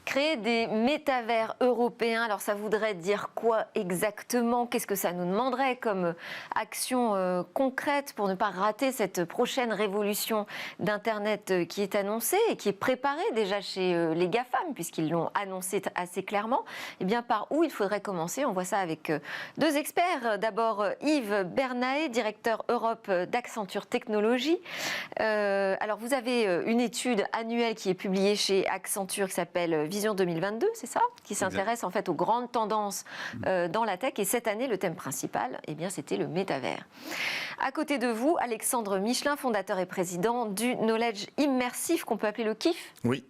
Créer des métavers européens, alors ça voudrait dire quoi exactement? Qu'est-ce que ça nous demanderait comme action concrète pour ne pas rater cette prochaine révolution d'Internet qui est annoncée et qui est préparée déjà chez les GAFAM, puisqu'ils l'ont annoncé assez clairement? Eh bien, par où il faudrait commencer? On voit ça avec deux experts. D'abord, Yves Bernaet, directeur Europe d'Accenture Technologies. Alors, vous avez une étude annuelle qui est publiée chez Accenture qui s'appelle Vision 2022, c'est ça? Qui s'intéresse en fait aux grandes tendances dans la tech. Et cette année, le thème principal, eh bien, c'était le métavers. À côté de vous, Alexandre Michelin, fondateur et président du Knowledge Immersif, qu'on peut appeler le KIF. Oui.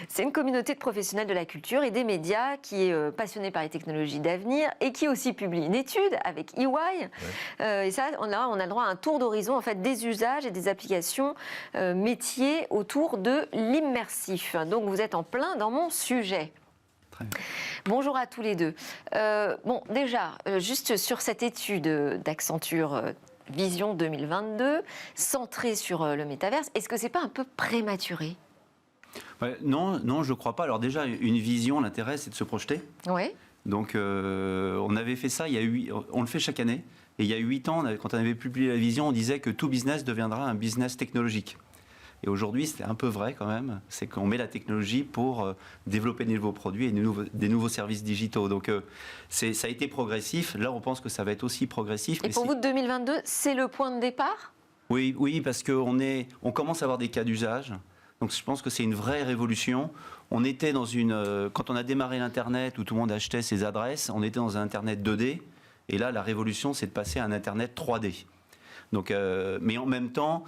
C'est une communauté de professionnels de la culture et des médias qui est passionnée par les technologies d'avenir et qui aussi publie une étude avec EY. Ouais. Et ça, on a le droit à un tour d'horizon en fait, des usages et des applications métiers autour de l'immersif. Donc vous êtes en plein dans mon sujet. Bonjour à tous les deux. Bon, déjà, juste sur cette étude d'Accenture Vision 2022, centrée sur le métaverse, est-ce que c'est pas un peu prématuré? Ouais, non, je ne crois pas. Alors déjà, une vision, l'intérêt, c'est de se projeter. Oui. Donc, on avait fait ça, on le fait chaque année. Et il y a 8 ans, quand on avait publié la vision, on disait que tout business deviendra un business technologique. Et aujourd'hui, c'est un peu vrai quand même. C'est qu'on met la technologie pour développer de nouveaux produits et des nouveaux services digitaux. Donc, ça a été progressif. Là, on pense que ça va être aussi progressif. Et pour vous, 2022, c'est le point de départ? Oui, parce qu'on commence à avoir des cas d'usage. Donc je pense que c'est une vraie révolution. On était quand on a démarré l'Internet où tout le monde achetait ses adresses, on était dans un Internet 2D. Et là, la révolution, c'est de passer à un Internet 3D. Donc, mais en même temps,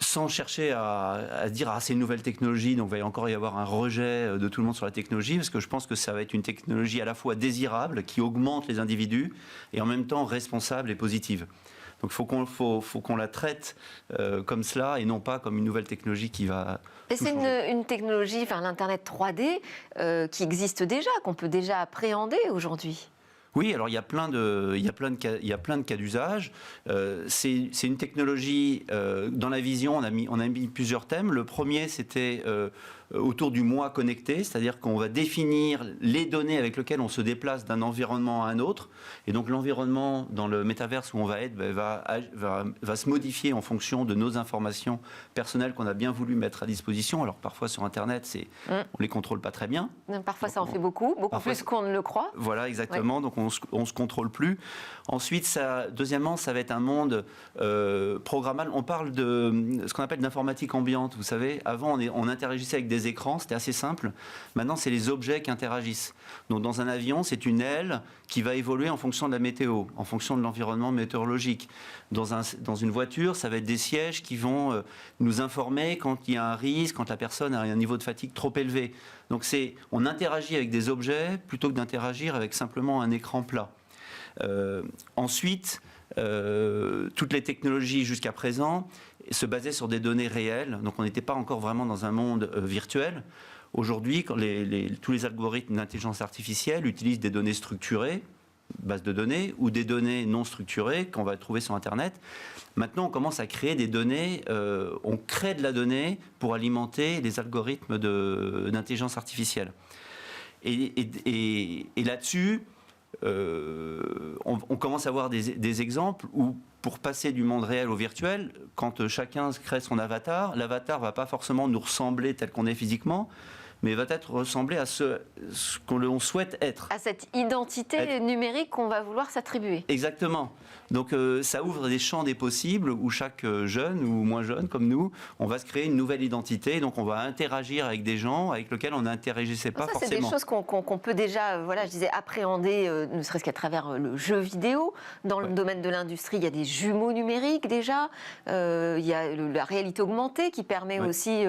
sans chercher à se dire « Ah, c'est une nouvelle technologie, donc il va encore y avoir un rejet de tout le monde sur la technologie », parce que je pense que ça va être une technologie à la fois désirable, qui augmente les individus, et en même temps responsable et positive. Donc il faut qu'on la traite comme cela et non pas comme une nouvelle technologie qui va... Et c'est une technologie, enfin l'Internet 3D, qui existe déjà, qu'on peut déjà appréhender aujourd'hui. Oui, alors il y a plein de cas d'usage. C'est une technologie, dans la vision, on a mis plusieurs thèmes. Le premier, c'était autour du moi connecté, c'est-à-dire qu'on va définir les données avec lesquelles on se déplace d'un environnement à un autre. Et donc l'environnement dans le métaverse où on va être va se modifier en fonction de nos informations personnelles qu'on a bien voulu mettre à disposition. Alors parfois sur Internet, on ne les contrôle pas très bien. Parfois ça en fait beaucoup plus qu'on ne le croit. Voilà, exactement. Ouais. Donc on ne se contrôle plus. Ensuite, deuxièmement, ça va être un monde programmable. On parle de ce qu'on appelle d'informatique ambiante. Vous savez, avant, on interagissait avec des écrans, c'était assez simple. Maintenant, c'est les objets qui interagissent. Donc, dans un avion, c'est une aile qui va évoluer en fonction de la météo, en fonction de l'environnement météorologique. Dans une voiture, ça va être des sièges qui vont nous informer quand il y a un risque, quand la personne a un niveau de fatigue trop élevé. Donc, on interagit avec des objets plutôt que d'interagir avec simplement un écran plat. Ensuite, toutes les technologies jusqu'à présent se basaient sur des données réelles, donc on n'était pas encore vraiment dans un monde virtuel. Aujourd'hui, tous les algorithmes d'intelligence artificielle utilisent des données structurées, bases de données, ou des données non structurées qu'on va trouver sur Internet. Maintenant, on commence à créer des données, on crée de la donnée pour alimenter les algorithmes d'intelligence artificielle. Et là-dessus, on commence à avoir des exemples où, pour passer du monde réel au virtuel, quand chacun crée son avatar, l'avatar ne va pas forcément nous ressembler tel qu'on est physiquement, mais va être ressembler à ce qu'on souhaite être. À cette identité numérique qu'on va vouloir s'attribuer. Exactement. Donc ça ouvre des champs des possibles où chaque jeune ou moins jeune comme nous, on va se créer une nouvelle identité. Donc on va interagir avec des gens avec lesquels on n'interagissait pas forcément. C'est des choses qu'on peut déjà, voilà, je disais, appréhender, ne serait-ce qu'à travers le jeu vidéo. Dans le domaine de l'industrie, il y a des jumeaux numériques déjà. Il y a la réalité augmentée qui permet aussi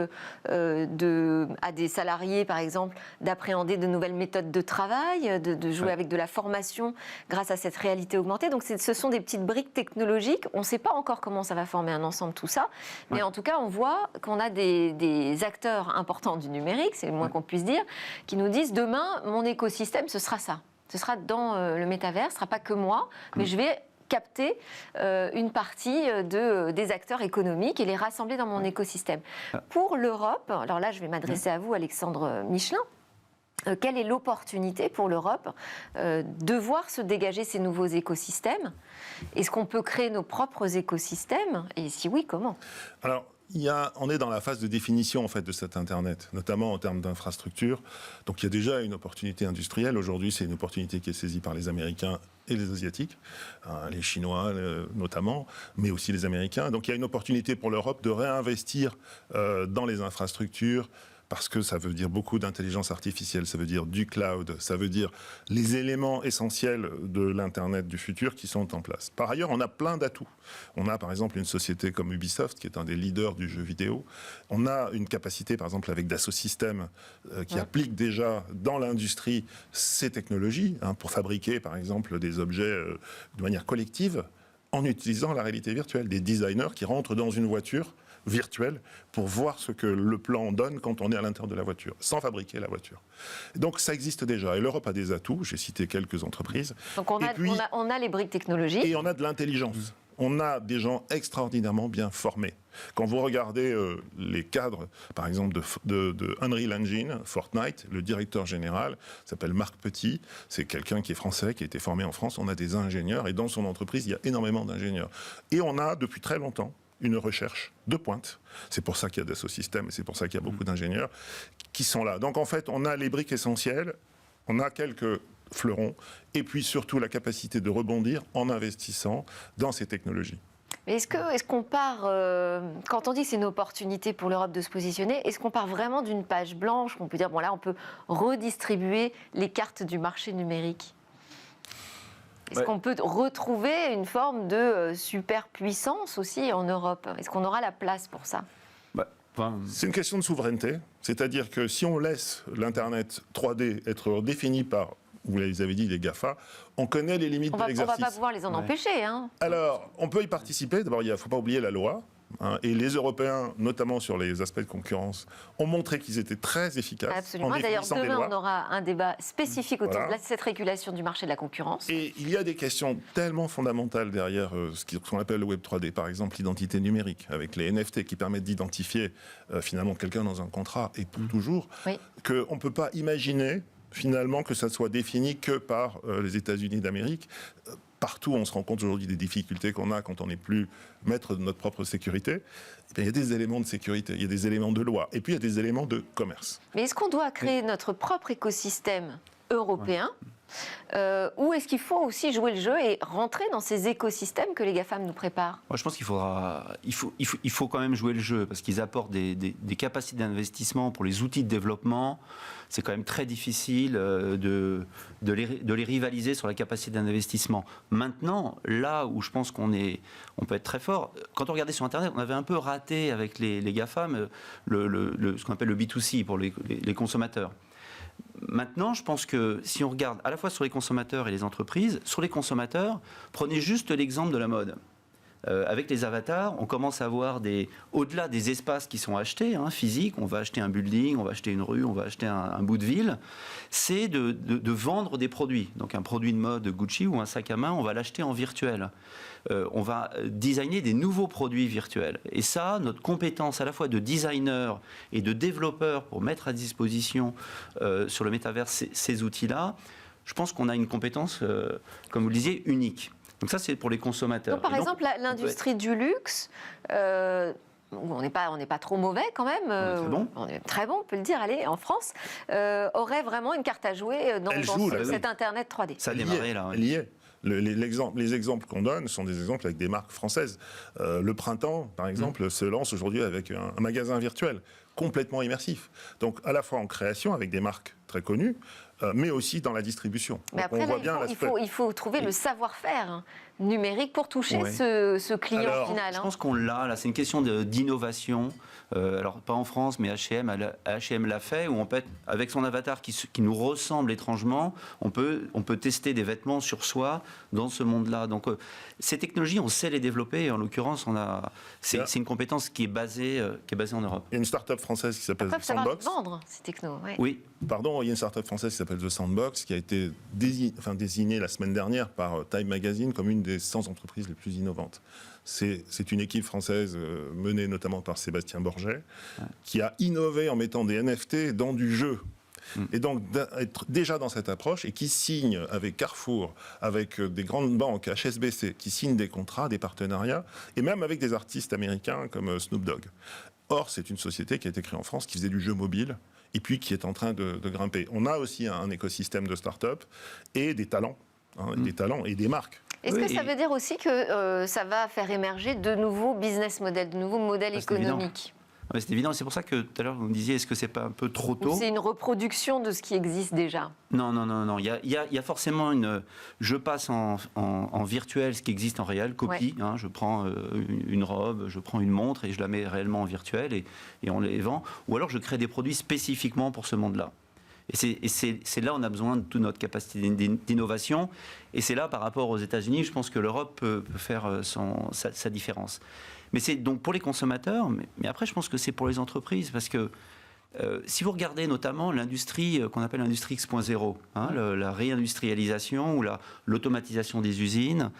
à des salariés, par exemple, d'appréhender de nouvelles méthodes de travail, de jouer avec de la formation grâce à cette réalité augmentée. Donc ce sont des petites briques technologiques. On ne sait pas encore comment ça va former un ensemble, tout ça. Mais en tout cas, on voit qu'on a des acteurs importants du numérique, c'est le moins qu'on puisse dire, qui nous disent demain, mon écosystème, ce sera ça. Ce sera dans le métavers, ce ne sera pas que moi, mais je vais capter une partie des acteurs économiques et les rassembler dans mon écosystème. Pour l'Europe, alors là je vais m'adresser à vous Alexandre Michelin, quelle est l'opportunité pour l'Europe de voir se dégager ces nouveaux écosystèmes? Est-ce qu'on peut créer nos propres écosystèmes? Et si oui, comment? Alors, on est dans la phase de définition en fait, de cet Internet, notamment en termes d'infrastructure. Donc il y a déjà une opportunité industrielle. Aujourd'hui, c'est une opportunité qui est saisie par les Américains et les Asiatiques, les Chinois notamment, mais aussi les Américains. Donc il y a une opportunité pour l'Europe de réinvestir dans les infrastructures, parce que ça veut dire beaucoup d'intelligence artificielle, ça veut dire du cloud, ça veut dire les éléments essentiels de l'Internet du futur qui sont en place. Par ailleurs, on a plein d'atouts. On a par exemple une société comme Ubisoft, qui est un des leaders du jeu vidéo. On a une capacité, par exemple, avec Dassault Systèmes, qui applique déjà dans l'industrie ces technologies, pour fabriquer, par exemple, des objets de manière collective, en utilisant la réalité virtuelle. Des designers qui rentrent dans une voiture virtuelle pour voir ce que le plan donne quand on est à l'intérieur de la voiture, sans fabriquer la voiture. Donc ça existe déjà. Et l'Europe a des atouts. J'ai cité quelques entreprises. Donc on a les briques technologiques. Et on a de l'intelligence. On a des gens extraordinairement bien formés. Quand vous regardez les cadres, par exemple, de Unreal Engine, Fortnite, le directeur général s'appelle Marc Petit. C'est quelqu'un qui est français, qui a été formé en France. On a des ingénieurs et dans son entreprise, il y a énormément d'ingénieurs. Et on a, depuis très longtemps, une recherche de pointe. C'est pour ça qu'il y a Dassault Systèmes et c'est pour ça qu'il y a beaucoup d'ingénieurs qui sont là. Donc en fait, on a les briques essentielles, on a quelques fleurons et puis surtout la capacité de rebondir en investissant dans ces technologies. Mais est-ce qu'on part, quand on dit que c'est une opportunité pour l'Europe de se positionner, est-ce qu'on part vraiment d'une page blanche? On peut dire, bon là, on peut redistribuer les cartes du marché numérique? Est-ce qu'on peut retrouver une forme de superpuissance aussi en Europe? Est-ce qu'on aura la place pour ça? C'est une question de souveraineté. C'est-à-dire que si on laisse l'Internet 3D être défini par, vous l'avez dit, les GAFA, on connaît les limites de l'exercice. On ne va pas pouvoir les en empêcher. Hein. Alors, on peut y participer. D'abord, il ne faut pas oublier la loi. Et les Européens, notamment sur les aspects de concurrence, ont montré qu'ils étaient très efficaces. Absolument. D'ailleurs, demain, on aura un débat spécifique autour de cette régulation du marché de la concurrence. Et il y a des questions tellement fondamentales derrière ce qu'on appelle le Web 3D. Par exemple, l'identité numérique, avec les NFT qui permettent d'identifier finalement quelqu'un dans un contrat et pour toujours, qu'on ne peut pas imaginer finalement que ça soit défini que par les États-Unis d'Amérique. Partout, on se rend compte aujourd'hui des difficultés qu'on a quand on n'est plus maître de notre propre sécurité. Il y a des éléments de sécurité, il y a des éléments de loi, et puis il y a des éléments de commerce. Mais est-ce qu'on doit créer notre propre écosystème européen ou est-ce qu'il faut aussi jouer le jeu et rentrer dans ces écosystèmes que les GAFAM nous préparent? Moi, je pense qu'il faut quand même jouer le jeu parce qu'ils apportent des capacités d'investissement pour les outils de développement. C'est quand même très difficile de les rivaliser sur la capacité d'investissement. Maintenant, là où je pense on peut être très fort, quand on regardait sur Internet, on avait un peu raté avec les GAFAM ce qu'on appelle le B2C pour les consommateurs. Maintenant, je pense que si on regarde à la fois sur les consommateurs et les entreprises, sur les consommateurs, prenez juste l'exemple de la mode. Avec les avatars, on commence à voir au-delà des espaces qui sont achetés, physiques, on va acheter un building, on va acheter une rue, on va acheter un bout de ville, c'est de vendre des produits. Donc un produit de mode Gucci ou un sac à main, on va l'acheter en virtuel. On va designer des nouveaux produits virtuels. Et ça, notre compétence à la fois de designer et de développeur pour mettre à disposition sur le métavers ces outils-là, je pense qu'on a une compétence, comme vous le disiez, unique. Donc ça, c'est pour les consommateurs. Donc, par exemple, l'industrie du luxe, on n'est pas trop mauvais quand même. On est très bon, on peut le dire, allez, en France, aurait vraiment une carte à jouer dans cet Internet 3D. Ça a démarré là. Elle y est. Les exemples qu'on donne sont des exemples avec des marques françaises. Le Printemps, par exemple, se lance aujourd'hui avec un magasin virtuel complètement immersif. Donc, à la fois en création, avec des marques très connues, mais aussi dans la distribution. Mais après, il faut trouver le savoir-faire numérique pour toucher ce client final. Je pense qu'on l'a, là, c'est une question d'innovation. Alors, pas en France, mais H&M l'a fait, où on peut, avec son avatar qui nous ressemble étrangement, on peut tester des vêtements sur soi dans ce monde-là. Donc, ces technologies, on sait les développer. Et en l'occurrence, c'est une compétence qui est basée en Europe. Il y a une start-up française qui s'appelle The Sandbox. Vendre ces technos. Oui. Pardon, il y a une start-up française qui s'appelle The Sandbox, qui a été désignée la semaine dernière par Time Magazine comme une des 100 entreprises les plus innovantes. C'est une équipe française menée notamment par Sébastien Borget, qui a innové en mettant des NFT dans du jeu. Et donc, d'être déjà dans cette approche et qui signe avec Carrefour, avec des grandes banques, HSBC, qui signent des contrats, des partenariats, et même avec des artistes américains comme Snoop Dogg. Or, c'est une société qui a été créée en France, qui faisait du jeu mobile, et puis qui est en train de grimper. On a aussi un écosystème de start-up et des talents, des talents et des marques. Est-ce que ça veut dire aussi que ça va faire émerger de nouveaux business models, de nouveaux modèles économiques ? C'est évident, c'est pour ça que tout à l'heure vous me disiez, est-ce que c'est pas un peu trop tôt ? Ou c'est une reproduction de ce qui existe déjà ? Non. Il y a forcément je passe en virtuel ce qui existe en réel, copie. Ouais. Je prends une robe, je prends une montre et je la mets réellement en virtuel et on les vend. Ou alors je crée des produits spécifiquement pour ce monde-là. Et c'est là où on a besoin de toute notre capacité d'innovation. Et c'est là, par rapport aux États-Unis, je pense que l'Europe peut faire sa différence. Mais c'est donc pour les consommateurs, mais après, je pense que c'est pour les entreprises. Parce que si vous regardez notamment l'industrie qu'on appelle l'industrie X.0, la réindustrialisation ou l'automatisation des usines,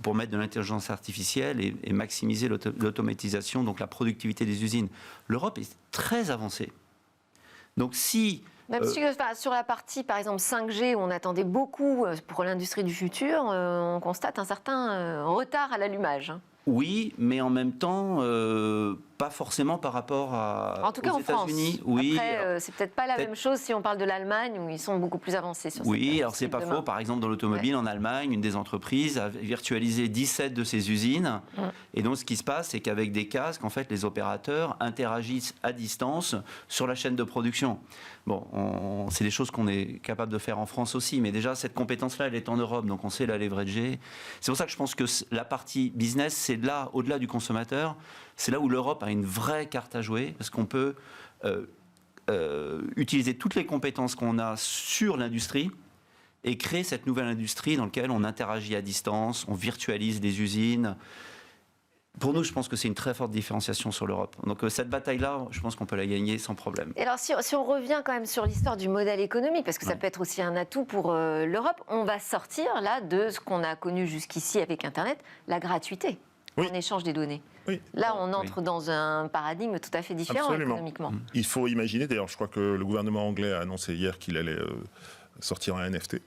pour mettre de l'intelligence artificielle et maximiser l'automatisation, donc la productivité des usines, l'Europe est très avancée. Donc si... Même sur la partie, par exemple, 5G, où on attendait beaucoup pour l'industrie du futur, on constate un certain retard à l'allumage. Oui, mais en même temps, pas forcément par rapport en tout cas aux en États-Unis. France. Oui, après, c'est peut-être pas la même chose si on parle de l'Allemagne, où ils sont beaucoup plus avancés sur Oui, alors c'est pas faux. Par exemple, dans l'automobile, en Allemagne, une des entreprises a virtualisé 17 de ses usines. Et donc, ce qui se passe, c'est qu'avec des casques, en fait, les opérateurs interagissent à distance sur la chaîne de production. Bon, c'est des choses qu'on est capable de faire en France aussi, mais déjà, cette compétence-là, elle est en Europe, donc on sait la leverager. C'est pour ça que je pense que la partie business, c'est là, au-delà du consommateur, c'est là où l'Europe a une vraie carte à jouer, parce qu'on peut utiliser toutes les compétences qu'on a sur l'industrie et créer cette nouvelle industrie dans laquelle on interagit à distance, on virtualise des usines. Pour nous, je pense que c'est une très forte différenciation sur l'Europe. Donc cette bataille-là, je pense qu'on peut la gagner sans problème. Et alors, si on revient quand même sur l'histoire du modèle économique, parce que ça peut être aussi un atout pour l'Europe, on va sortir là de ce qu'on a connu jusqu'ici avec Internet, la gratuité en échange des données. Oui. Là, on entre dans un paradigme tout à fait différent économiquement. Il faut imaginer, d'ailleurs, je crois que le gouvernement anglais a annoncé hier qu'il allait sortir un NFT.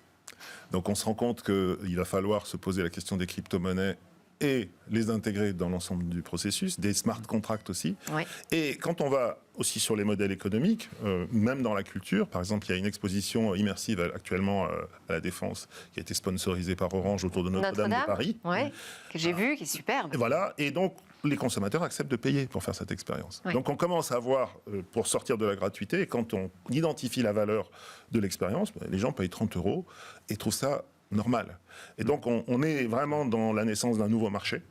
Donc on se rend compte qu'il va falloir se poser la question des crypto-monnaies et les intégrer dans l'ensemble du processus, des smart contracts aussi. Oui. Et quand on va aussi sur les modèles économiques, même dans la culture, par exemple, il y a une exposition immersive actuellement à la Défense qui a été sponsorisée par Orange autour de Notre-Dame de Paris. Oui, que j'ai vu, qui est superbe. Et voilà, et donc les consommateurs acceptent de payer pour faire cette expérience. Oui. Donc on commence à voir, pour sortir de la gratuité, et quand on identifie la valeur de l'expérience, les gens payent 30 € et trouvent ça normal. Et donc on est vraiment dans la naissance d'un nouveau marché.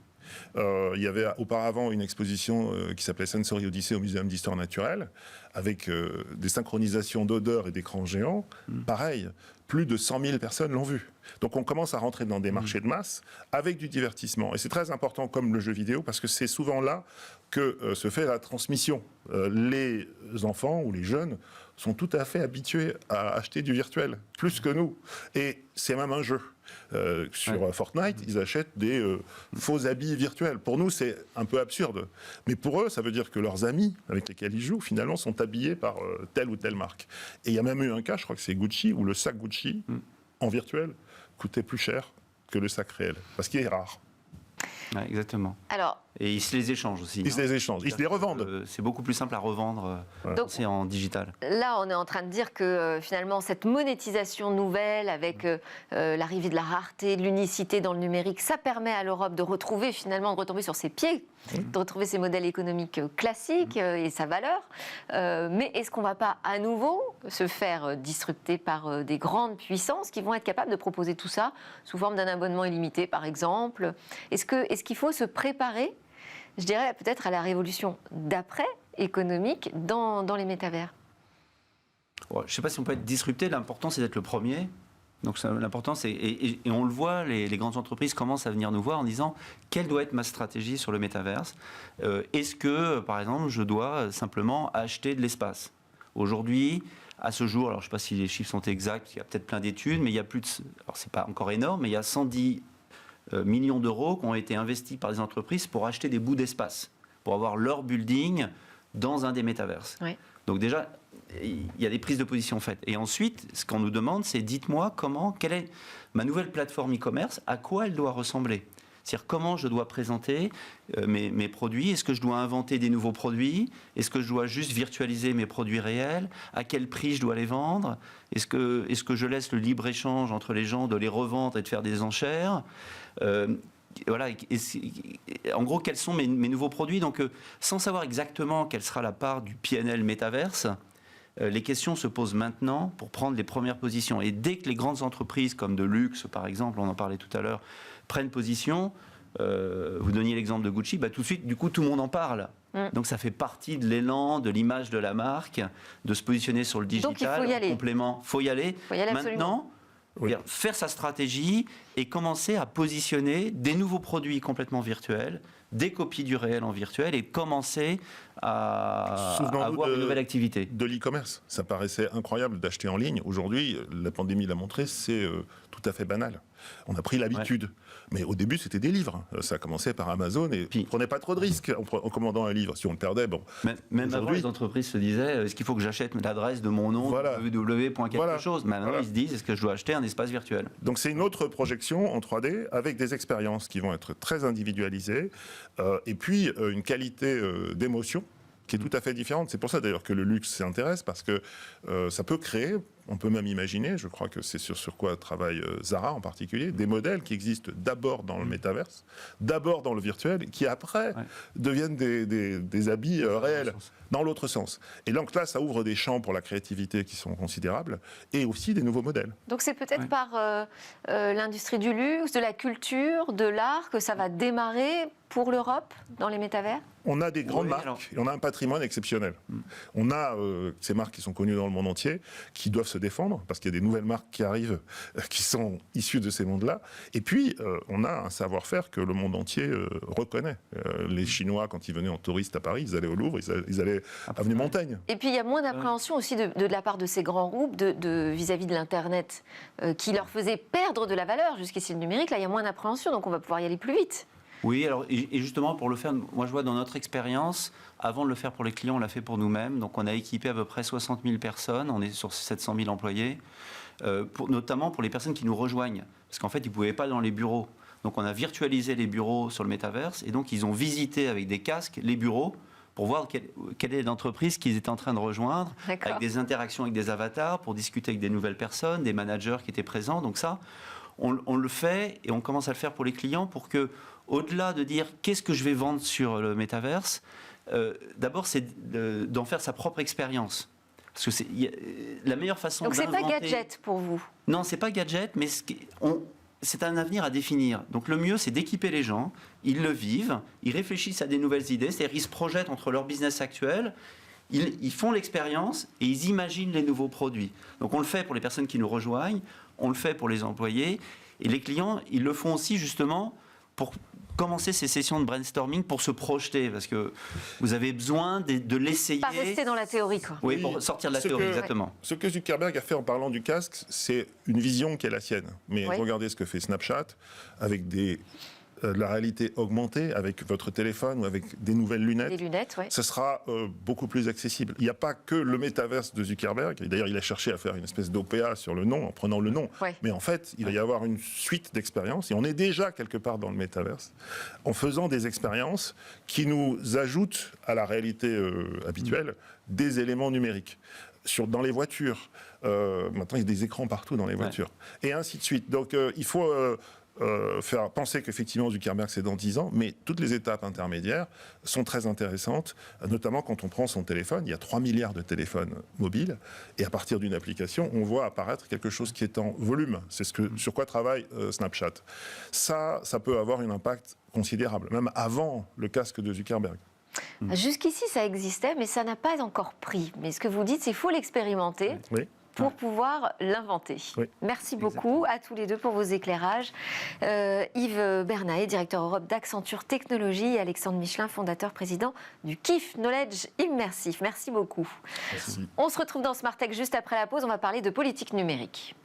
Il y avait auparavant une exposition qui s'appelait Sensory Odyssey au Muséum d'Histoire Naturelle, avec des synchronisations d'odeurs et d'écrans géants. Pareil, plus de 100 000 personnes l'ont vu. Donc on commence à rentrer dans des marchés de masse avec du divertissement. Et c'est très important comme le jeu vidéo, parce que c'est souvent là que se fait la transmission. Les enfants ou les jeunes sont tout à fait habitués à acheter du virtuel, plus que nous. Et c'est même un jeu. Sur Fortnite, ils achètent des faux habits virtuels. Pour nous, c'est un peu absurde. Mais pour eux, ça veut dire que leurs amis avec lesquels ils jouent, finalement, sont habillés par telle ou telle marque. Et il y a même eu un cas, je crois que c'est Gucci, où le sac Gucci, en virtuel, coûtait plus cher que le sac réel, parce qu'il est rare. Ouais, exactement. Alors, et ils se les échangent aussi. Ils se les échangent, ils se les revendent. C'est beaucoup plus simple à revendre c'est en digital. Là, on est en train de dire que finalement, cette monétisation nouvelle avec l'arrivée de la rareté, de l'unicité dans le numérique, ça permet à l'Europe de retomber sur ses pieds, de retrouver ses modèles économiques classiques et sa valeur. Mais est-ce qu'on ne va pas à nouveau se faire disrupter par des grandes puissances qui vont être capables de proposer tout ça sous forme d'un abonnement illimité, par exemple ? Est-ce qu'il faut se préparer, je dirais peut-être à la révolution d'après économique dans les métavers? Je ne sais pas si on peut être disrupté, l'important c'est d'être le premier. Donc l'important c'est, et on le voit, les grandes entreprises commencent à venir nous voir en disant quelle doit être ma stratégie sur le métaverse. Est-ce que, par exemple, je dois simplement acheter de l'espace? Aujourd'hui, à ce jour, alors je ne sais pas si les chiffres sont exacts, il y a peut-être plein d'études, mais il y a plus de, alors c'est pas encore énorme, mais il y a 110 millions d'euros qui ont été investis par les entreprises pour acheter des bouts d'espace, pour avoir leur building dans un des métaverses. Oui. Donc déjà, il y a des prises de position faites. Et ensuite, ce qu'on nous demande, c'est dites-moi quelle est ma nouvelle plateforme e-commerce, à quoi elle doit ressembler. C'est-à-dire comment je dois présenter mes produits. Est-ce que je dois inventer des nouveaux produits? Est-ce que je dois juste virtualiser mes produits réels? À quel prix je dois les vendre? Est-ce que je laisse le libre-échange entre les gens de les revendre et de faire des enchères? Voilà, en gros, quels sont mes nouveaux produits? Donc, sans savoir exactement quelle sera la part du PNL métaverse, les questions se posent maintenant pour prendre les premières positions. Et dès que les grandes entreprises, comme de luxe, par exemple, on en parlait tout à l'heure, prennent position, vous donniez l'exemple de Gucci, tout de suite, du coup, tout le monde en parle. Donc, ça fait partie de l'élan, de l'image de la marque, de se positionner sur le digital. Donc, il faut y aller. Complément, faut y aller. Maintenant, faire sa stratégie et commencer à positionner des nouveaux produits complètement virtuels, des copies du réel en virtuel et commencer à avoir une nouvelle activité. De l'e-commerce. Ça paraissait incroyable d'acheter en ligne. Aujourd'hui, la pandémie l'a montré, c'est tout à fait banal. On a pris l'habitude. Ouais. Mais au début, c'était des livres. Ça commençait par Amazon et on ne prenait pas trop de risques en commandant un livre. Si on le perdait, bon. Même avant, les entreprises se disaient est-ce qu'il faut que j'achète l'adresse de mon nom, www. chose. Maintenant, ils se disent est-ce que je dois acheter un espace virtuel? Donc, c'est une autre projection en 3D avec des expériences qui vont être très individualisées et puis une qualité d'émotion qui est tout à fait différente. C'est pour ça d'ailleurs que le luxe s'y intéresse, parce que ça peut créer, on peut même imaginer, je crois que c'est sur quoi travaille Zara en particulier, des modèles qui existent d'abord dans le métaverse, d'abord dans le virtuel, qui après deviennent des habits réels, dans l'autre sens. Et donc là, ça ouvre des champs pour la créativité qui sont considérables, et aussi des nouveaux modèles. Donc c'est peut-être par l'industrie du luxe, de la culture, de l'art, que ça va démarrer pour l'Europe dans les métavers? On a des grandes marques et on a un patrimoine exceptionnel. On a ces marques qui sont connues dans le monde entier, qui doivent se défendre, parce qu'il y a des nouvelles marques qui arrivent, qui sont issues de ces mondes-là. Et puis, on a un savoir-faire que le monde entier reconnaît. Les Chinois, quand ils venaient en touriste à Paris, ils allaient au Louvre, ils allaient avenue Montaigne. Et puis, il y a moins d'appréhension aussi de la part de ces grands groupes vis-à-vis de l'Internet, qui leur faisait perdre de la valeur jusqu'ici le numérique. Là, il y a moins d'appréhension, donc on va pouvoir y aller plus vite. Oui, alors, et justement, pour le faire, moi je vois dans notre expérience, avant de le faire pour les clients, on l'a fait pour nous-mêmes. Donc on a équipé à peu près 60 000 personnes, on est sur 700 000 employés, notamment pour les personnes qui nous rejoignent. Parce qu'en fait, ils ne pouvaient pas aller dans les bureaux. Donc on a virtualisé les bureaux sur le métaverse, et donc ils ont visité avec des casques les bureaux pour voir quelle est l'entreprise qu'ils étaient en train de rejoindre, avec des interactions avec des avatars, pour discuter avec des nouvelles personnes, des managers qui étaient présents. Donc ça, on le fait, et on commence à le faire pour les clients pour que, au-delà de dire qu'est-ce que je vais vendre sur le métaverse, d'abord c'est d'en faire sa propre expérience. Parce que c'est la meilleure façon d'inventer... Donc c'est pas gadget pour vous? Non, c'est pas gadget, mais c'est un avenir à définir. Donc le mieux, c'est d'équiper les gens, ils le vivent, ils réfléchissent à des nouvelles idées, c'est-à-dire ils se projettent entre leur business actuel, ils font l'expérience et ils imaginent les nouveaux produits. Donc on le fait pour les personnes qui nous rejoignent, on le fait pour les employés, et les clients, ils le font aussi justement pour commencer ces sessions de brainstorming pour se projeter, parce que vous avez besoin de l'essayer. Pas rester dans la théorie, quoi. Oui, pour sortir de la théorie, exactement. Ce que Zuckerberg a fait en parlant du casque, c'est une vision qui est la sienne. Mais regardez ce que fait Snapchat avec de la réalité augmentée, avec votre téléphone ou avec des nouvelles lunettes. Des lunettes, oui. Ce sera beaucoup plus accessible. Il n'y a pas que le métaverse de Zuckerberg. Et d'ailleurs, il a cherché à faire une espèce d'OPA sur le nom, en prenant le nom. Ouais. Mais en fait, il va y avoir une suite d'expériences. Et on est déjà quelque part dans le métaverse, en faisant des expériences qui nous ajoutent à la réalité habituelle des éléments numériques. Dans les voitures. Maintenant, il y a des écrans partout dans les voitures. Et ainsi de suite. Donc, il faut... faire penser qu'effectivement Zuckerberg c'est dans 10 ans, mais toutes les étapes intermédiaires sont très intéressantes, notamment quand on prend son téléphone. Il y a 3 milliards de téléphones mobiles, et à partir d'une application, on voit apparaître quelque chose qui est en volume. C'est sur quoi travaille Snapchat. Ça peut avoir un impact considérable, même avant le casque de Zuckerberg. Jusqu'ici, ça existait, mais ça n'a pas encore pris. Mais ce que vous dites, c'est qu'il faut l'expérimenter. Oui. Pour pouvoir l'inventer. Oui, merci beaucoup à tous les deux pour vos éclairages. Yves Bernaet, directeur Europe d'Accenture Technologies, et Alexandre Michelin, fondateur, président du KIF Knowledge Immersif. Merci beaucoup. Merci. On se retrouve dans Smart Tech juste après la pause. On va parler de politique numérique.